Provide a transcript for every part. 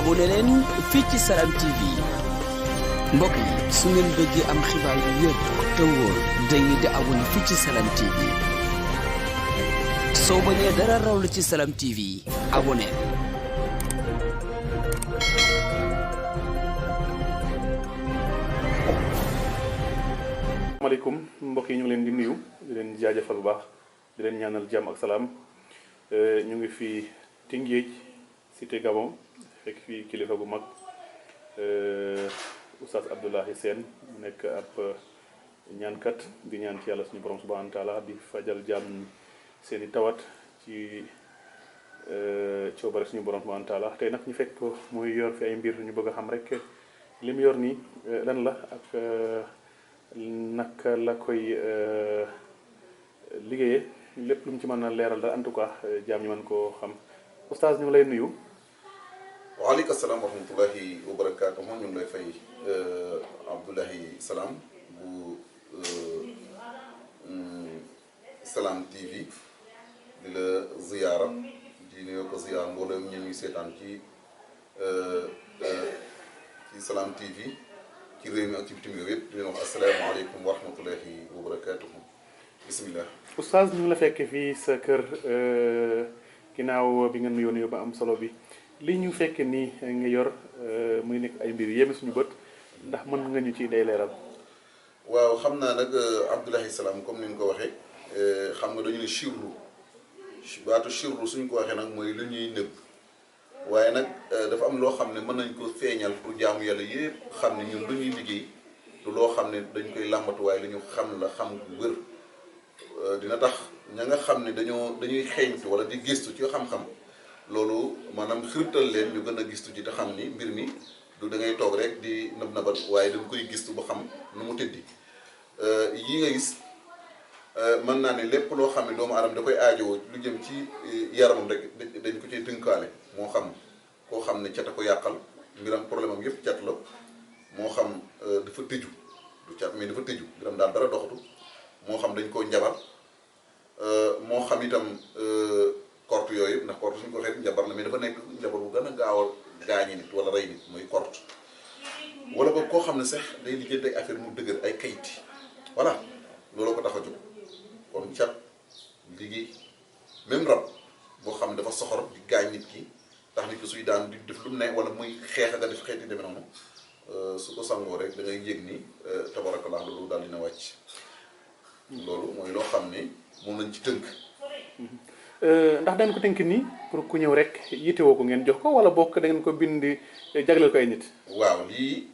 abonné leen fii ci Salam TV mbokk yi su ngeen bëggee am xibaar yu wér te wóor da ngeen di abonné fii ci Salam TV soo bañee dara raw la ci Salam TV abonné. asalaamaaleykum mbokk yi ñu ngi leen di nuyu di leen jaajëfal bu baax di leen ñaanal jàmm ak salaam ñu ngi fii Tëngéej cité Gabon fekk fii kilifa gu mag Oustaz Abdoulaye Sène mu nekk ab ñaankat di ñaan ci yàlla suñu borom subhanahu wa taala di fajal jàmm seeni tawat ci coobare suñu borom subhanahu wa taala tey nag ñu fekk ko muy yor fi ay mbir ñu bëgg a xam rek li mu yor nii lan la ak naka la koy liggéeyee lépp lu mu ci mën a leeral daal en tout cas jaam ñu mën koo xam oustaz ñu ngi lay nuyu. waaleykum salaam wa rahmatullahi wa barakaatuh ñu ngi lay fay Abdoulaye Salam bu Salam TV di la ziyaara di nuyoo ko ziyaar mboolem ñu ñuy seetaan ci Salam TV ci réew mi ak ci bitim réew yëpp di leen wax asalaamaaleykum wa rahmatullahi wa barakaatuhu bisimilah. oustaz ñu ngi la fekk fii sa kër ginnaaw bi nga nuyoo ba am solo bi li ñu fekk nii nga yor muy nekk ay mbir yéeme suñu bët ndax mën nga ñu ci day leeral. waaw xam naa nag Abdoulaye Salam comme ni nga ko waxee xam nga dañu ne chirru baatu chirru suñ ko waxee nag mooy lu ñuy nëbb waaye nag dafa am loo xam ne mën nañ ko feeñal pour jaamu yàlla yëpp xam ne ñun lu ñuy liggéey du loo xam ne dañ koy làmbatu waaye lu ñu xam la xam bu wër dina tax ña nga xam ne dañuy xeeñtu wala di gëstu ci xam-xam loolu maanaam xirtal leen ñu gën a gistu ci te xam ni mbir mi du da ngay toog rek di nëb nabat waaye dañ koy gistu ba xam nu mu tëddi yi nga gis mën naa ne lépp loo xam ne doomu aadama da koy aajowoo lu jëm ci yaramam rek dañ ko ciy tënkaale moo xam koo xam ne cat a ko yàqal mbiram problème am yëpp cat la moo xam dafa tëju du cat mais dafa tëju mbiram daal dara doxatu moo xam dañ koo njabar moo xam itam korte yooyu ndax korte suñu ko waxee njabar la mais dafa nekk njabar bu gën a gaaw a gaañi nit wala rey nit mooy korte wala boog koo xam ne sax day liggéey ay affaire mu dëgër ay kayit voilà looloo ko tax a jóg kon cat liggéey même rab boo xam ne dafa soxor di gaañ nit ki tax nit ki suy daan di def lu mu ne wala muy xeex ak a def xeeti demee noonu su ko sangoo rek da ngay yëg ni tabarakallah loolu daal dina wàcc loolu mooy loo xam ne moom lañ ci tënk. ndax dañ ko tënk nii pour ku ñëw rek yitewoo ko ngeen jox ko wala bokk da ngeen ko bind jagleel ko ay nit. waaw lii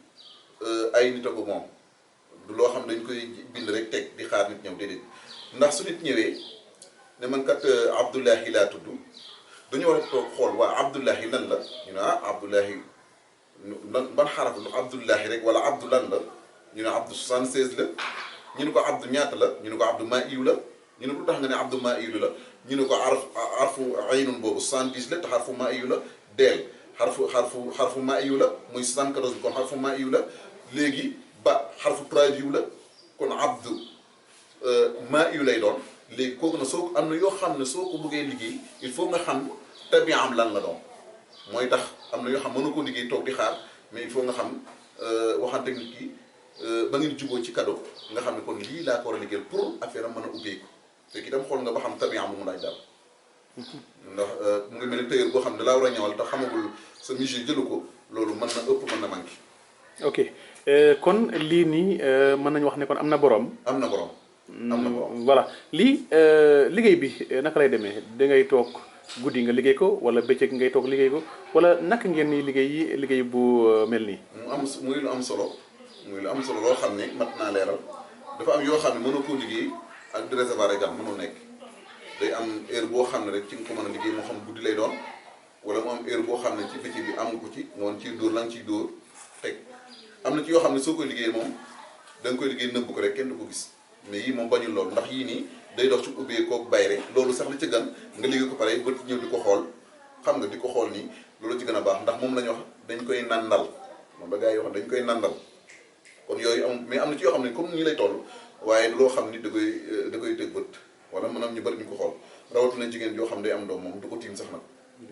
ay nit a ko moom du loo xam dañ koy bind rek teg di xaar nit ñëw déedéet ndax su nit ñëwee ne man kat Abdoulahi laa tudd dañu war a toog xool waa Abdoulahi lan la ñu ne Abdoulahi ban xaraf lu Abdoulahi rek wala Abdou lan la ñu ne Abdou 76 la ñu ne ko Abdou ñaata la ñu ne ko Abdou maa iw la ñu ne lu tax nga ne Abdou maa iw la ñu ne ko arfu aynun boobu 70 la te xarfu maa iw la deel xarfu maa iw la muy 74 bi kon xarfu maa iw la léegi ba xarfu 3 iw la kon Abdou maa iw lay doon léegi kooku na soo am na yoo xam ne soo ko bëggee liggéey il faut nga xam tabi'a am lan la doon mooy tax am na yoo xam mënu ko liggéey toog di xaar mais il faut nga xam waxante nit ki ba ngeen juboo ci cadeau nga xam ne kon lii laa ko war a liggéeyal pour affaire am mën a ubbeeku fekk itam xool nga ba xam tabi'a am lu mu laaj daal ndax mu ngi mel ni tailleur boo xam ne laa war a ñëwal te xamagul sa mission jëlu ko loolu mën na ëpp mën na manqué. ok kon lii nii mën nañu wax ne kon am na borom. am na borom. am na borom voilà lii liggéey bi naka lay demee da ngay toog guddi nga liggéey ko wala bëccëg ngay toog liggéey ko wala naka ngeen ni liggéey bu mel nii. muy lu am solo loo xam ne mat naa leeral dafa am yoo xam ne mënoo koo liggéey ak di réservoir gan mënul nekk day am heure boo xam ne rek ci nga ko mën a liggéey moo xam guddi lay doon wala mu am heure boo xam ne ci bëccëg bi am nga ko ci ngoon ciy dóor la nga ciy dóor teg am na ci yoo xam ne soo koy liggéey moom da nga koy liggéey nëbb ko rek kenn du ko gis mais yii moom bañul loolu ndax yii nii day dox ci ubbee koog bayre loolu sax la ci gan nga liggéey ko pare bët ñëw di ko xool xam nga di ko xool nii loolu ci gën a baax ndax moom la ñu wax dañ koy nandal moom la gars yi wax dañ koy nandal kon yooyu am mais am na ci yoo xam ne comme nii lay toll waaye loo xam ni da koy tëg bët wala mën am ñu bëri ñu ko xool rawatina jigéen yoo xam ne day am doom moom du ko tiim sax nag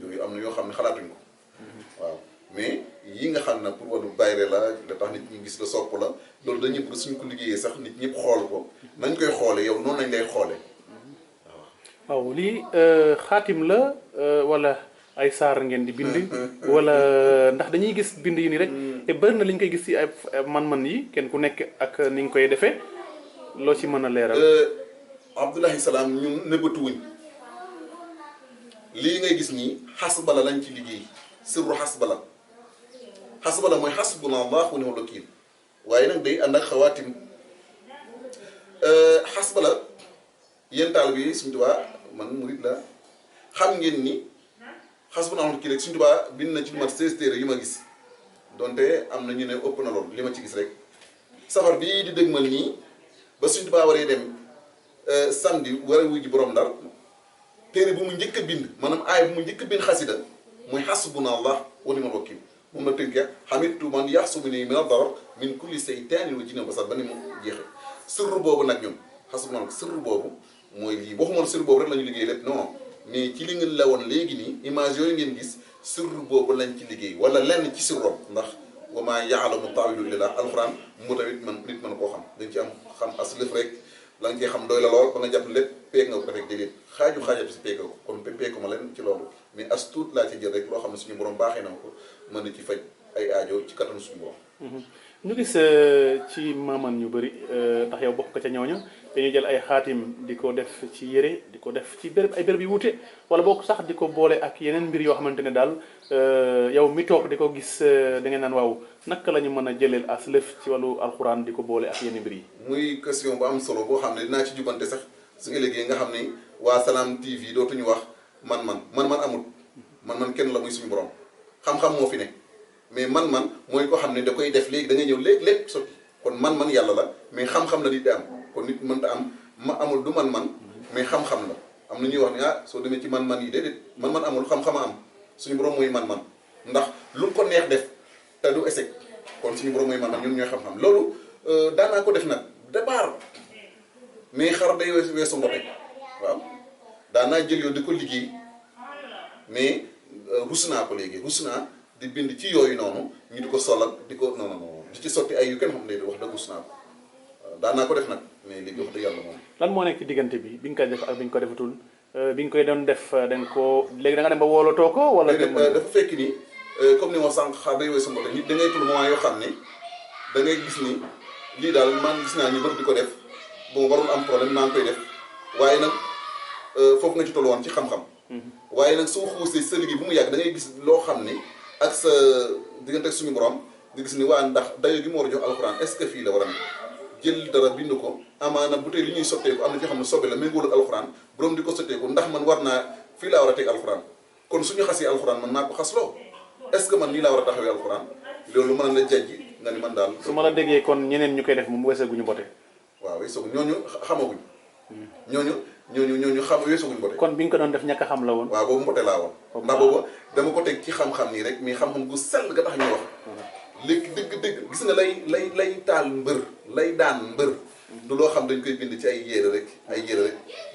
yooyu am na yoo xam ne xalaatuñ ko waaw mais yi nga xam ne pour wàllu bayre la tax nit ñi gis la sopp la loolu dañuy bëgg suñ ko liggéeyee sax nit ñëpp xool ko nañ koy xoole yow noonu lañ lay xoole waaw lii xaatim la wala ay saar ngeen di bind wala ndax dañuy gis bind yi nii rek te bëri na li ñu koy gis ci ay man-man yi kenn ku nekk ak ni nga koy defee loo ci mën a leeral. Abdoulaye Salam ñun nëbbatuwuñ lii ngay gis nii xasbala lañ ci liggéey sirru xasbala mooy xasbuna allah wa ni'mal wakiil waaye nag day ànd ak xawaatim xasbala yéen taal bi Sëñ Tuubaa man murid la xam ngeen ni xasbuna allah kii rek Sëñ Tuubaa bind na ci lu mat 16 téere yu ma gis donte am na ñu ne ëpp na lool li ma ci gis rek safar bii di dëgmal nii ba Sëñ Tuubaa waree dem samedi war a wuji borom Ndar téere bu mu njëkk a bind maanaam aay bu mu njëkk a bind xasida muy xasbuna allah wa ni'mal wakiil moom la tënkee xamitu man yaxsubuni min ad-darar min kulli saytaanin wa jinnin basar ba ni mu jeexee sirru boobu nag ñun xasbuna allah sirru boobu mooy lii waxumoon sirru boobu rek la ñu liggéey lépp non mais ci li ngeen la woon léegi nii image yooyu ngeen gis sirru boobu lañ ci liggéey wala lenn ci sirrom ndax wa maa ya'lamu ta'wiilahu illaa Allah alxuraan mu tamit man nit mën koo xam dañ ci am xam as lëf rek la nga cee xam doy la lool ba nga jàpp lépp peeg nga ko rek déedéet xaajab si peeg ko kon peeg ma leen ci loolu mais as tuut laa ci jël rek loo xam ne suñu borom baaxee na ko mën na ci faj ay aajo ci kattanu suñu borom. ñu gis ci maaman ñu bëri tax yow bokk ko ca ñooñu dañuy jël ay xaatim di ko def ci yére di ko def ci béréb ay béréb yu wuute wala bokk sax di ko boole ak yeneen mbir yoo xamante ne daal yow mi toog di ko gis da ngeen naan waaw naka la ñu mën a jëleel as lëf ci wàllu alxuraan di ko boole ak yeneen mbir yi. muy question bu am solo boo xam ne dinaa ci jubante sax su nga liggéey nga xam ni waa Salam TV dootuñu wax man amul man kenn la muy suñu borom xam-xam moo fi ne mais man mooy koo xam ne da koy def léegi da ngay ñëw léegi sotti kon man yàlla la mais xam-xam la nit di am kon nit mënta am ma amul du man mais xam-xam la am na ñuy wax ne soo demee ci man yi déedéet man amul xam-xama am suñu borom mooy man ndax lu ko neex def te du échec kon suñu borom mooy man ñun ñooy xam-xam loolu daanaa ko def nag départ mais xar day weesu mbote waaw daanaa jël yow di ko liggéey mais rus naa ko léegi rus naa di bind ci yooyu noonu ñu di ko solal di ko non di ci sotti ay yu kenn xam ne wax dëgg rus naa ko daanaa ko def nag mais léegi wax dëgg yàlla moom. lan moo nekk ci diggante bi nga koy def ak bi nga ko defatul bi nga koy doon def da nga ko léegi da nga dem ba wóolatoo ko wala. dafa fekk ni comme ni ma sànq xaar day weesu mbote nit da ngay tudd moment yoo xam ne da ngay gis ni lii daal man gis naa ñu bëri di ko def bon warul am problème naa ngi koy def waaye nag foofu nga ci toll woon ci xam-xam. waaye nag soo xuusee sa liggéey bu mu yàgg da ngay gis loo xam ni ak sa diggante ak suñu borom nga gis ni waa ndax dayo gi mu war a jox alxuraan est-ce que fii la war a jël dara bind ko amaana bu tey li ñuy sotteeku am na ci xam ne sobe la méngool ak alxuraan borom di ko sotteeku ndax man war naa fii laa war a teg alxuraan kon suñu xasee alxuraan man naa ko xasloo est-ce que man nii laa war a taxawee alxuraan loolu mën na jajji nga ni man daal. su ma la déggee kon ñeneen ñu koy def moom weesaguñu bote. waaw weesaguñ ñooñu xamaguñ. ñooñu xam weesaguñ bote. kon bi nga ko doon def ñàkk a xam la woon. waaw boobu mbote laa woon. ndax boobu dama ko teg ci xam-xam nii rek mais xam-xam gu sell nga tax ñu wax. léegi dëgg gis nga lay taal mbër lay daan mbër. du loo xam dañ koy bind ci ay yére rek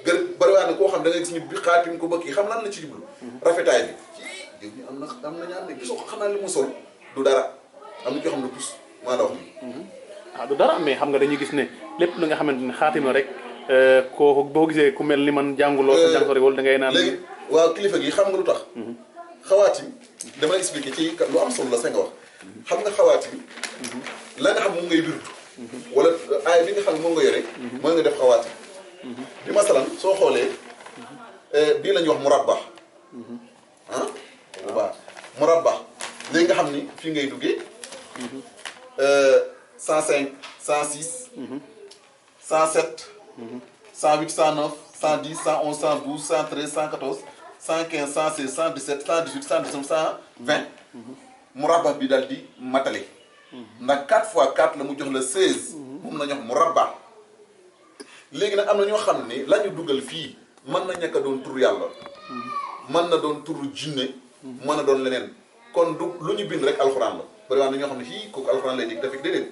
gër bariwaa na koo xam da ngay gis ñu bi xaatim ko ba kii xam lan la ci jublu. rafetaay bi diw ñu am na ñaar ne gisoo ko xanaa li mu sol du dara am na ñoo xam ne tous maa la wax nii. du dara mais xam nga dañuy gis ne lépp lu nga xamante ne xaatim la rek koo boo gisee ku mel ni man jànguloo sa jàng sori wala da ngay naan. léegi waaw kilifa gi xam nga lu tax. xawaatim dama expliqué ci lu am solo la sa nga wax. xam nga xawaatim la nga xam moom ngay birdu. wala aay bi nga xam ne moom nga yore. mooy nga def xawaatim. bi masalan soo xoolee bii la ñuy wax murabba. waaw murabba léegi nga xam ni fii ngay duggee. 105 106. 107. 108 109 110 111 112 113 114 115 116 117 118 119 120. murabba bi daal di matale. ndax 4 fois 4 la mu jox la 16. moom la ñu wax murabba. léegi nag am na ñoo xam ne la ñu dugal fii mën na ñàkk a doon tur yàlla. mën na doon turu jinne. mën na doon leneen kon du lu ñu bind rek alxuraan la. bari waa na ñoo xam ne fii kooku alxuraan lay dégg dafay déedéet.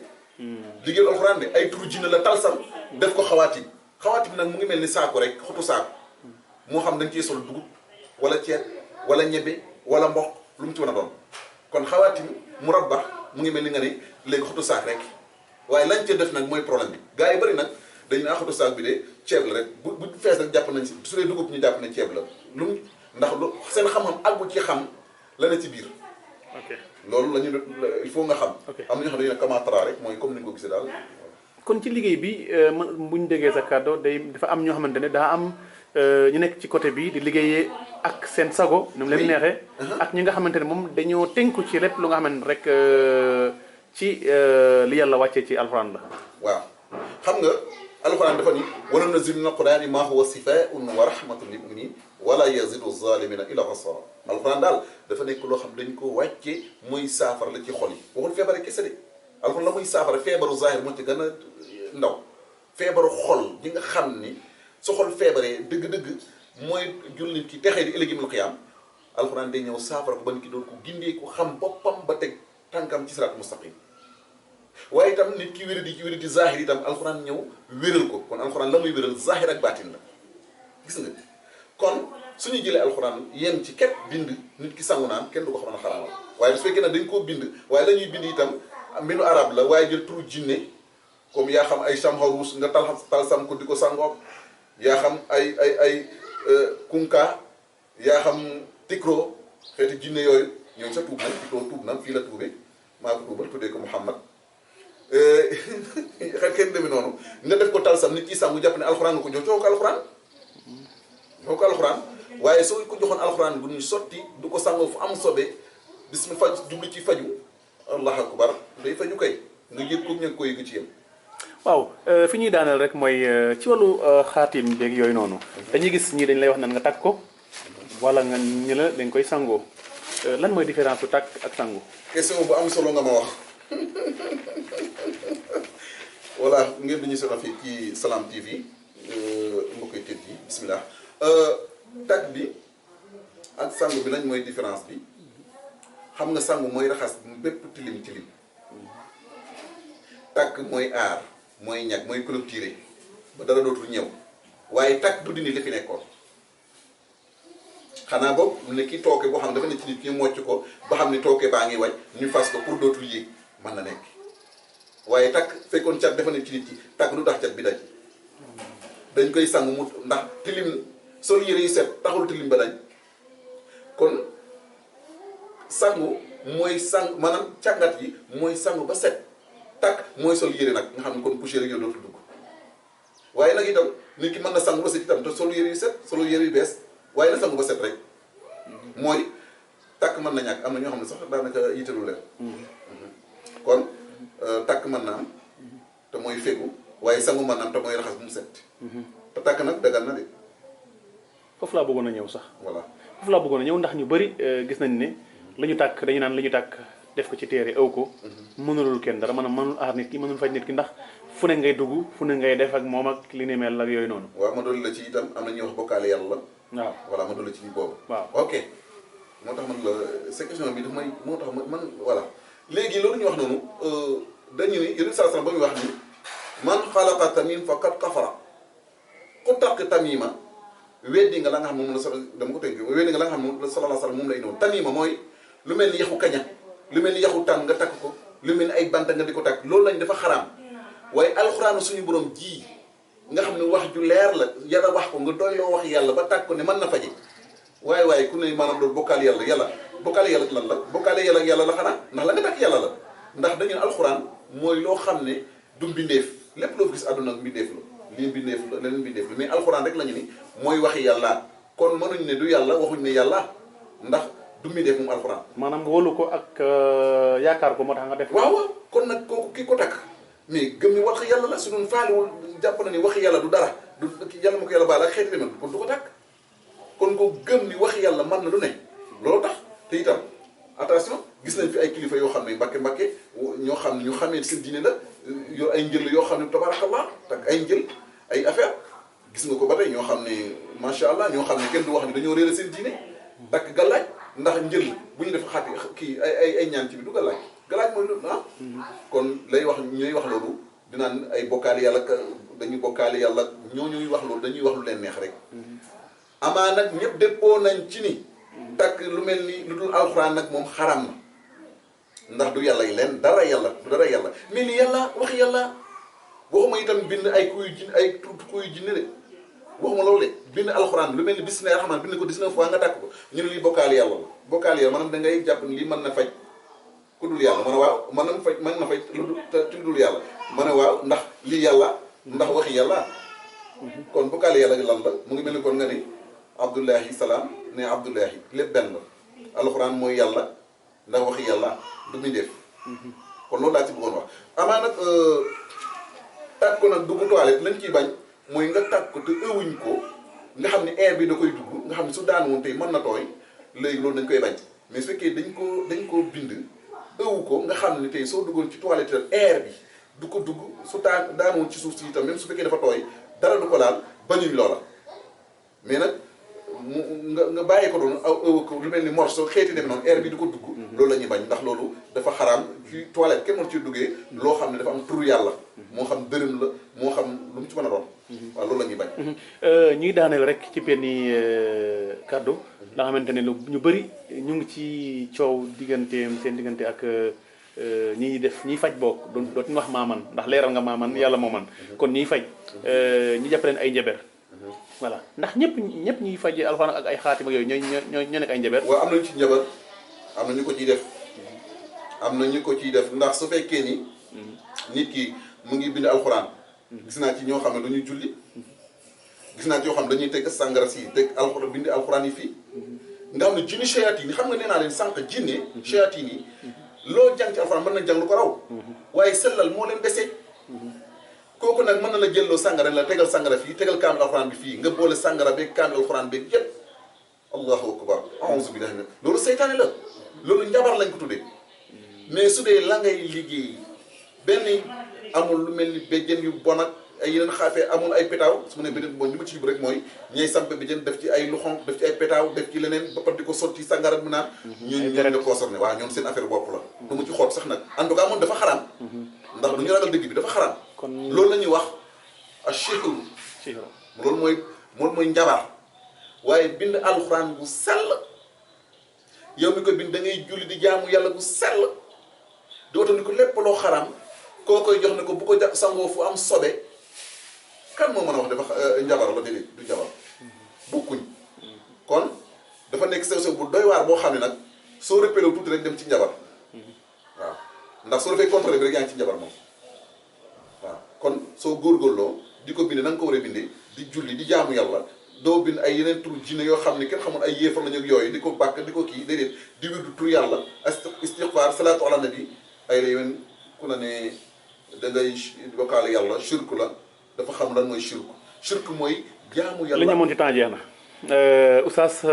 liggéeyal alxuraan de ay turu jinne la talsam def ko xawaatim xawaatim nag mu ngi mel ni saako rek xotu saako moo xam dañ ciy sol dugub wala ceeb wala ñebe wala mboq lu mu ci mën a doon kon xawaatim murabba mu ngi mel ni nga ne léegi xotu saak rek waaye lañ ca def nag mooy problème bi gars yi bëri nag dañu ne xotu saak bi de ceeb la rek bu fees rek jàpp nañ si su dee dugub ñu jàpp ne ceeb la lu ndax lu seen xam-xam àggu ci xam la ne ci biir. ok loolu la ñu il faut nga xam. am na ñoo xam ne dañu ne kamatra rek mooy comme ni nga ko gisee daal. kon ci liggéey bi bu ñu déggee sa kàddu dafa am ñoo xamante ne daa am ñu nekk ci côté bi di liggéeyee ak seen sago. ni mu leen neexee. ak ñi nga xamante ne moom dañoo tënku ci lépp lu nga xamante rek ci li yàlla wàccee ci alxuraan la. waaw xam nga alxuraan dafa ni wa nunazzilu mina al-qur'ani ma huwa shifaa'un wa rahmatun lil mu'minin wala yazidu zalimina illa khasara. alxuraan daal dafa nekk loo xam dañ ko wàcce muy saafara la ci xol yi waxul feebare kese de. alxuraan la muy saafara feebaru zahir moo ci gën a ndaw feebaru xol di nga xam ni su xol feebaree dëgg-dëgg mooy jullit ki texee di ëllëgi mal qiyaam alxuraan day ñëw saafara ko ba nit ki doon ko gindee ko xam boppam ba teg tànkam ci siraat mustaqim waaye itam nit ki wéri di zahir itam alxuraan ñëw wéral ko kon alxuraan la muy wéral zahir ak baatin la gis nga kon suñu jëlee alxuraan yem ci képp bind nit ki sangu naan kenn du ko xam ne xaraamal waaye su fekkee ne dañ koo bind waaye la ñuy bind itam mbindu arab la waaye jël turu jinne comme yaa xam ay samharus nga tal sam ko di ko sangoom yaa xam ay kunka yaa xam tikro xeeti jinne yooyu ñoom sa tuub nañ tikro tuub na fii la tuube maa ko tuubal tuddee ko Muhammad xet kenn demee noonu nga def ko tal sam nit ki sangu jàpp ne alxuraan nga ko jox jox ko alxuraan waaye soo ko joxoon alxuraan bu ñuy sotti du ko sangoo fu am sobe bismi faj jubli ci faju allahu akbar day faju kay nga yëg ko ña ko yëg ci yem. waaw fi ñuy daaneel rek mooy ci wàllu xaatim beeg yooyu noonu dañuy gis ñii dañ lay wax nan nga takk ko wala nga ñi la dañ koy sangoo lan mooy différence bu takk ak sangu. question bu am solo nga ma wax voilà ngeen dañuy seetaan fii ci Salam TV mbokk yi tëdd yi bismillah takk bi ak sangu bi lañ mooy différence bi xam nga sangu mooy raxas bépp tilim takk mooy aar mooy ñag mooy clôturer ba dara dootul ñëw waaye takk du dindi li fi nekkoon xanaa boobu mu ne kii tooke boo xam dafa ne ci nit ki mocc ko ba xam ne tooke baa ngi wañ ñu fas ko pour dootul yéeg mën na nekk waaye takk fekkoon cat dafa ne ci nit ki takk du tax cat bi dañ dañ koy sangu mu ndax tilim sol yére yu set taxul tilim ba dañ kon sangu mooy sang maanaam càngat yi mooy sangu ba set takk mooy sol yére nag nga xam ne kon poussière yooyu dootul dugg waaye nag itam nit ki mën na sangu ba set itam te solu yére yu set solu yére yu bees waaye na sangu ba set rek mooy takk mën na ñàkk am na ñoo xam ne sax daanaka yitalu leen kon takk mën na am te mooy fegu waaye sangu mën na am te mooy raxas bu mu set te takk nag dagal na de foofu laa bëggoon a ñëw sax voilà foofu laa bëggoon a ñëw ndax ñu bëri gis nañ ne la ñu tàkk dañu naan la ñu tàkk def ko ci téere aw ko mënulul kenn dara maanaam mënul aar nit ki mënul faj nit ki ndax fu ne ngay dugg fu ne ngay def ak moom ak li ni mel ak yooyu noonu. waaw ma dolli la ci itam am na ñuy wax bokkaale yàlla. waaw voilà ma dolli ci boobu. waaw ok moo tax man la sa question bi daf may moo tax man voilà léegi loolu ñu wax noonu dañu ni Yonent sallallahu alayhi wasallam ba muy wax ni man xalaqa tamim faqad kafara ku takk tamima weddi nga la nga xam moom la dama ko tënk weddi nga la nga xam moom la sallallahu alayhi wasallam moom la indoon tamima mooy lu mel ni yaxu kaña lu mel ni yaxu tànn nga takk ko lu mel ni ay banta nga di ko takk loolu lañ dafa xaraam waaye alxuraanu suñu borom ji nga xam ne wax ju leer la yàlla wax ko nga doy loo wax yàlla ba takk ko ne mën na faje waaye ku ne maanaam loolu bokkaale yàlla bokkaale yàlla lan la bokkaale yàlla la xanaa ndax la nga takk yàlla la ndax dañu ne alxuraan mooy loo xam ne du mbindeef lépp loo fi gis àdduna mbindeef la lii mbindeef la leneen mbindeef la mais alxuraan rek la ñu ni mooy waxi yàlla kon mënuñ ne du yàlla waxuñ ne yàlla ndax du mbindeef moom alxuraan. maanaam nga wóolu ko ak yaakaar ko moo tax nga def. waaw kon nag kooku ki ko takk mais gëm ni waxi yàlla la su doon faaliwul jàpp na ni waxi yàlla du dara du yàlla ma ko yàlla baal ak xeeti demee kon du ko takk kon ko gëm ni waxi yàlla mën na lu ne loolu tax te itam attention gis nañ fi ay kilifa yoo xam ne mbàkke ñoo xam ne ñu xamee seen diine la yor ay njël yoo xam ne tabarakallah takk ay njël ay affaire gis nga ko ba tey ñoo xam ne macha allah ñoo xam ne kenn du wax ni dañoo réere seen diine takk gàllaaj ndax njël bu ñu def xaati kii ay ñaan ci bi du gàllaaj mooy loolu kon lay wax ñooy wax loolu dinaan ay bokkaale yàlla dañuy bokkaale yàlla ñoo ñuy wax loolu dañuy wax lu leen neex rek amaa nag ñëpp déppoo nañ ci ni takk lu mel ni lu dul alxuraan nag moom xaram na ndax du yàlla yi leen dara yàlla du dara yàlla mais li yàlla wax yàlla waxuma itam bind ay kuy jin ay kuy jinne de waxuma loolu de bind alxuraan lu mel ni bismillaahi rahmaan bind ko 19 fois nga tàkk ko ñu ne lii bokkaal yàlla la bokkaal yàlla maanaam da ngay jàpp lii mën na faj ku dul yàlla ma ne waaw mën na faj lu dul yàlla ma ne waaw ndax lii yàlla ndax waxi yàlla kon bokkaal yàlla lan la mu ngi mel ni kon nga ni abdullahi salaam ne abdullahi lépp benn la alxuraan mooy yàlla ndax waxi yàlla du muy def kon loolu laa ci bëggoon wax amaa nag tàkk ko nag dugg toilette lañ ciy bañ mooy nga tàkk ko te ëwuñ ko nga xam ne air bi da koy dugg nga xam ne su daan woon tey mën na tooy léegi loolu dañ koy bañ mais su fekkee dañ koo bind ëwu ko nga xam ne tey soo duggoon ci toilette air bi du ko dugg su daan woon ci suuf si itam même su fekkee dafa tooy dara du ko laal bañuñ loola mais nag nga bàyyi ko doon ëw ko lu mel ni morceau xeeti dem noonu air bi du ko dugg loolu la ñuy bañ ndax loolu dafa xaraam ci toilette kenn mën ci duggee loo xam ne dafa am turu yàlla moo xam dërëm la moo xam lu mu ci mën a doon waaw loolu la ñuy bañ ñuy daaneel rek ci benn kàddu nga xamante ne ñu bëri ñu ngi ci coow seen diggante ak ñiy faj boog dootuñu wax maaman ndax leeral nga maaman yàlla moo man kon ñiy faj ñi jàpp leen ay njaber voilà ndax ñëpp ñuy faj alxuraan ak ay xaatim ak yooyu ñoo nekk ay njaber waaw am nañu ci njaber am na ñu ko ciy def am na ñu ko ciy def ndax su fekkee ni nit ki mu ngi bind alxuraan gis naa ci ñoo xam ne dañuy julli gis naa ci yoo xam ne dañuy teg sàngara si teg alxuraan bind alxuraan yi fii nga xam ne jinni shayatin yi xam nga nee naa leen sànq jinne shayatin yi loo jàng ci alxuraan mën na jàng lu ko raw waaye sellal moo leen dese kooku nag mën na la jëlloo sàngara la tegal sàngara fii tegal kaamil alxuraan bi fii nga boole sàngara beeg kaamil alxuraan beeg yépp allahu akbar a'uuzu billahi min loolu seytaane la loolu njabar lañ ko tuddee mais su dee la ngay liggéey benn amul lu mel ni béjjën yu bon ak ay yeneen xaafee amul ay pétaaw su ma nee béjjën bu bon li ma ci yóbbu rek mooy ñooy samp béjjën def ci ay lu xonq def ci ay pétaaw def ci leneen ba pare di ko sotti sàngara bi naan ñun la concerné waaw ñoom seen affaire bopp la du ma ci xoot sax nag en tout cas moom dafa xaraam ndax du ñu ragal dëgg bi dafa xaraam loolu la ñuy wax a chihru loolu mooy njabar waaye bind alxuraan bu sell yow mi ko bind da ngay julli di jaamu yàlla bu sell di watandi ko lépp loo xaraam koo koy jox ne ko bu ko sangoo fu am sobe kan moo mën a wax dafa njabar la déedéet du njabar bokkuñ kon dafa nekk sew-sew bu doy waar boo xam ne nag soo rëppélew tuuti rek dem ci njabar waaw ndax soo defee contrôlé bi rek yaa ngi ci njabar moom waaw kon soo góorgóorloo di ko bind na nga ko war a bindee di julli di jaamu yàlla doo bind ay yeneen tur jinne yoo xam ne kenn xamul ay yéefar lañu ak yooyu di ko bàkk di ko kii déedéet di wirdu tur yàlla istighfar salaatu ala nabi ay la yowén ku la ne da ngay bokkaale yàlla shirku la dafa xam lan mooy shirku mooy jaamu yàlla. li ñu amoon ci temps jeex na Oustaz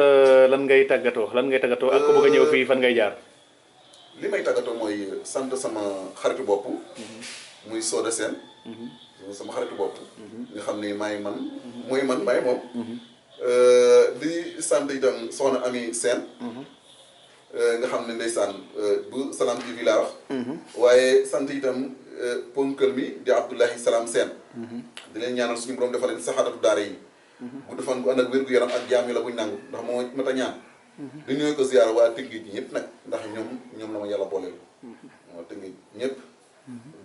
lan ngay tàggatoo ak ko bëgg a ñëw fii fan ngay jaar. li may tàggatoo mooy sant sama xaritu bopp. muy Soda Sène. sama xaritu bopp. nga xam ne maay man. mooy man maay moom. di sant itam soxna Ami Sène. nga xam ne ndeysaan bu Salam TV laa wax. waaye sant itam ponkal mi di Abdoulahi Salam Sène. di leen ñaanal suñu borom defal leen saxaadatu daara yi. bu defan ko ànd ak wér-gu-yaram ak jaam yi la buñ nangu ndax moo mat a ñaan. di ñëw ko ziyaara waa Tëngéej ñi ñëpp nag ndax ñoom la ma yàlla booleel. waa Tëngéej ñëpp.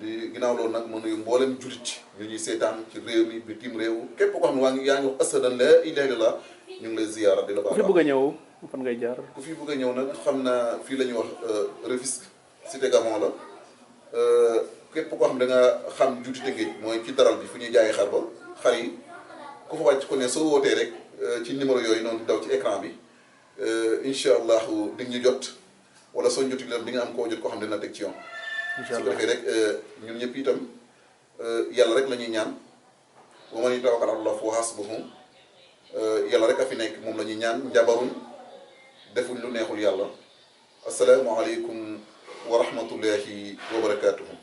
di ginnaaw loolu nag ma nuyu mboolem jullit ñu ñuy seetaan ci réew mi bitim réew képp koo xam ne yaa ngi wax asadan la ilaha illallah ñu ngi lay ziyaara di la baax. ku fi bëgg a ñëw fan ngay jaar. ku fi bëgg a ñëw nag xam naa fii la ñuy wax Rufisque cité Gamon la képp koo xam ne da nga xam juuti Tëngéej mooy ci daral bi fu ñuy jaayee xar ba xar yi ku fa wàcc ko ne soo wootee rek ci numéro yooyu noonu daw ci écran bi incha allahu di ñu jot wala soo joti la di nga am koo jot koo xam ne dina teg ci yoon. incha allah su ko defee rek ñun ñëpp itam yàlla rek la ñuy ñaan wa man yatawakkal ala Allah fa huwa hasbuhu yàlla rek a fi nekk moom la ñuy ñaan njabarun defuñ lu neexul yàlla asalaamaaleykum wa rahmatullahi wa barakaatuhu.